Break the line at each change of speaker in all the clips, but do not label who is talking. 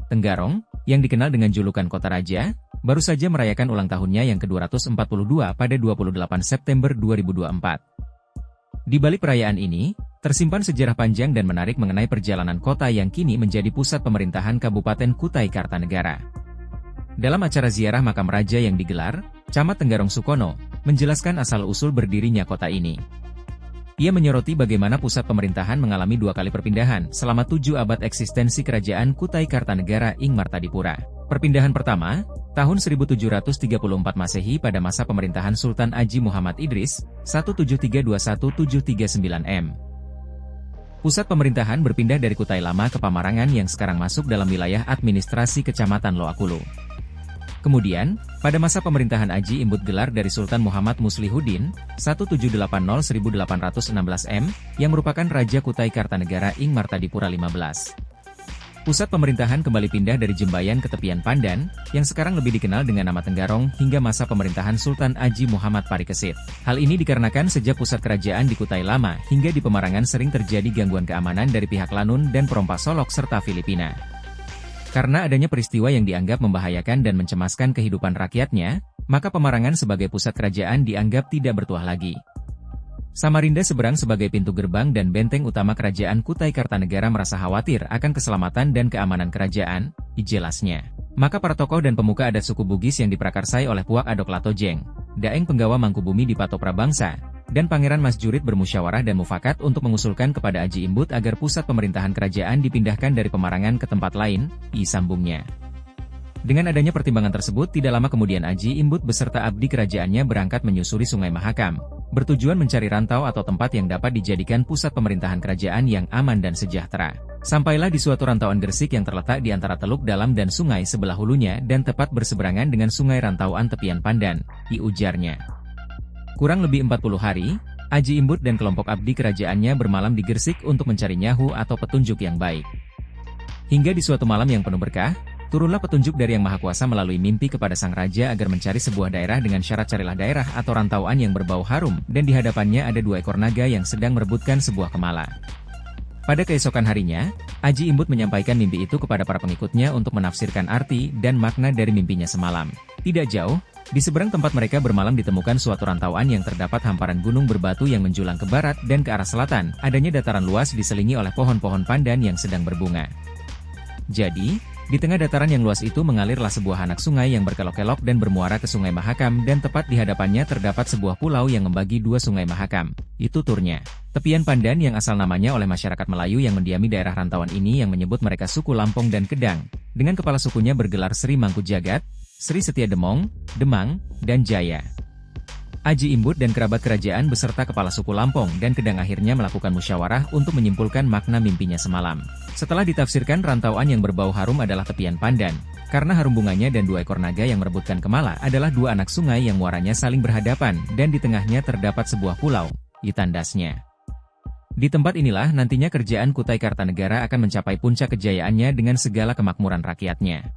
Tenggarong, yang dikenal dengan julukan Kota Raja, baru saja merayakan ulang tahunnya yang ke-242 pada 28 September 2024. Di balik perayaan ini, tersimpan sejarah panjang dan menarik mengenai perjalanan kota yang kini menjadi pusat pemerintahan Kabupaten Kutai Kartanegara. Dalam acara ziarah makam raja yang digelar, Camat Tenggarong Sukono menjelaskan asal-usul berdirinya kota ini. Ia menyoroti bagaimana pusat pemerintahan mengalami 2 kali perpindahan selama 7 abad eksistensi Kerajaan Kutai Kartanegara ing Martadipura. Perpindahan pertama, tahun 1734 Masehi pada masa pemerintahan Sultan Aji Muhammad Idris, 17321-739 M. Pusat pemerintahan berpindah dari Kutai Lama ke Pamarangan yang sekarang masuk dalam wilayah administrasi Kecamatan Loakulu. Kemudian, pada masa pemerintahan Aji Imbut gelar dari Sultan Muhammad Muslihuddin, 1780-1816 M, yang merupakan Raja Kutai Kartanegara ing Martadipura 15. Pusat pemerintahan kembali pindah dari Jembayan ke tepian Pandan, yang sekarang lebih dikenal dengan nama Tenggarong hingga masa pemerintahan Sultan Aji Muhammad Parikesit. Hal ini dikarenakan sejak pusat kerajaan di Kutai Lama hingga di Pemarangan sering terjadi gangguan keamanan dari pihak Lanun dan perompak Solok serta Filipina. Karena adanya peristiwa yang dianggap membahayakan dan mencemaskan kehidupan rakyatnya, maka Pemarangan sebagai pusat kerajaan dianggap tidak bertuah lagi. Samarinda seberang sebagai pintu gerbang dan benteng utama kerajaan Kutai Kartanegara merasa khawatir akan keselamatan dan keamanan kerajaan, jelasnya. Maka para tokoh dan pemuka adat suku Bugis yang diprakarsai oleh Puak Adok Latojeng, Daeng Penggawa Mangkubumi di Pato Prabangsa, dan Pangeran Mas Jurit bermusyawarah dan mufakat untuk mengusulkan kepada Aji Imbut agar pusat pemerintahan kerajaan dipindahkan dari Pemarangan ke tempat lain, sambungnya. Dengan adanya pertimbangan tersebut, tidak lama kemudian Aji Imbut beserta abdi kerajaannya berangkat menyusuri Sungai Mahakam, bertujuan mencari rantau atau tempat yang dapat dijadikan pusat pemerintahan kerajaan yang aman dan sejahtera. Sampailah di suatu rantauan Gresik yang terletak di antara Teluk Dalam dan sungai sebelah hulunya dan tepat berseberangan dengan sungai rantauan tepian Pandan, ujarnya. Kurang lebih 40 hari, Aji Imbut dan kelompok abdi kerajaannya bermalam di Gresik untuk mencari nyahu atau petunjuk yang baik. Hingga di suatu malam yang penuh berkah, turunlah petunjuk dari Yang Maha Kuasa melalui mimpi kepada sang raja agar mencari sebuah daerah dengan syarat carilah daerah atau rantauan yang berbau harum, dan di hadapannya ada 2 ekor naga yang sedang merebutkan sebuah kemala. Pada keesokan harinya, Aji Imbut menyampaikan mimpi itu kepada para pengikutnya untuk menafsirkan arti dan makna dari mimpinya semalam. Tidak jauh, di seberang tempat mereka bermalam ditemukan suatu rantauan yang terdapat hamparan gunung berbatu yang menjulang ke barat dan ke arah selatan, adanya dataran luas diselingi oleh pohon-pohon pandan yang sedang berbunga. Jadi, di tengah dataran yang luas itu mengalirlah sebuah anak sungai yang berkelok-kelok dan bermuara ke Sungai Mahakam dan tepat di hadapannya terdapat sebuah pulau yang membagi 2 Sungai Mahakam. Itu turnya. Tepian Pandan yang asal namanya oleh masyarakat Melayu yang mendiami daerah rantauan ini yang menyebut mereka suku Lampong dan Kedang, dengan kepala sukunya bergelar Sri Mangkujagat, Sri Setia Demong, Demang, dan Jaya. Aji Imbut dan kerabat kerajaan beserta kepala suku Lampong dan Kedang akhirnya melakukan musyawarah untuk menyimpulkan makna mimpinya semalam. Setelah ditafsirkan, rantauan yang berbau harum adalah tepian Pandan, karena harum bunganya, dan 2 ekor naga yang merebutkan kemala adalah 2 anak sungai yang muaranya saling berhadapan dan di tengahnya terdapat sebuah pulau, tandasnya. Di tempat inilah nantinya kerajaan Kutai Kartanegara akan mencapai puncak kejayaannya dengan segala kemakmuran rakyatnya.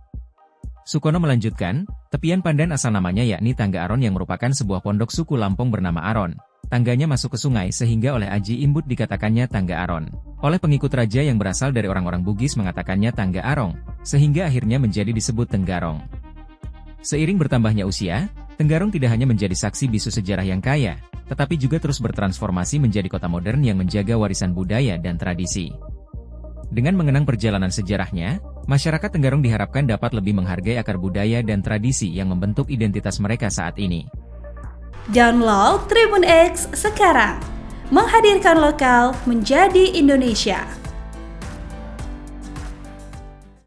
Sukono melanjutkan, tepian Pandan asal namanya yakni Tangga Aron yang merupakan sebuah pondok suku Lampong bernama Aron. Tangganya masuk ke sungai sehingga oleh Aji Imbut dikatakannya Tangga Aron. Oleh pengikut raja yang berasal dari orang-orang Bugis mengatakannya Tangga Arong, sehingga akhirnya menjadi disebut Tenggarong. Seiring bertambahnya usia, Tenggarong tidak hanya menjadi saksi bisu sejarah yang kaya, tetapi juga terus bertransformasi menjadi kota modern yang menjaga warisan budaya dan tradisi. Dengan mengenang perjalanan sejarahnya, masyarakat Tenggarong diharapkan dapat lebih menghargai akar budaya dan tradisi yang membentuk identitas mereka saat ini.
Download Tribun X sekarang, menghadirkan lokal menjadi Indonesia.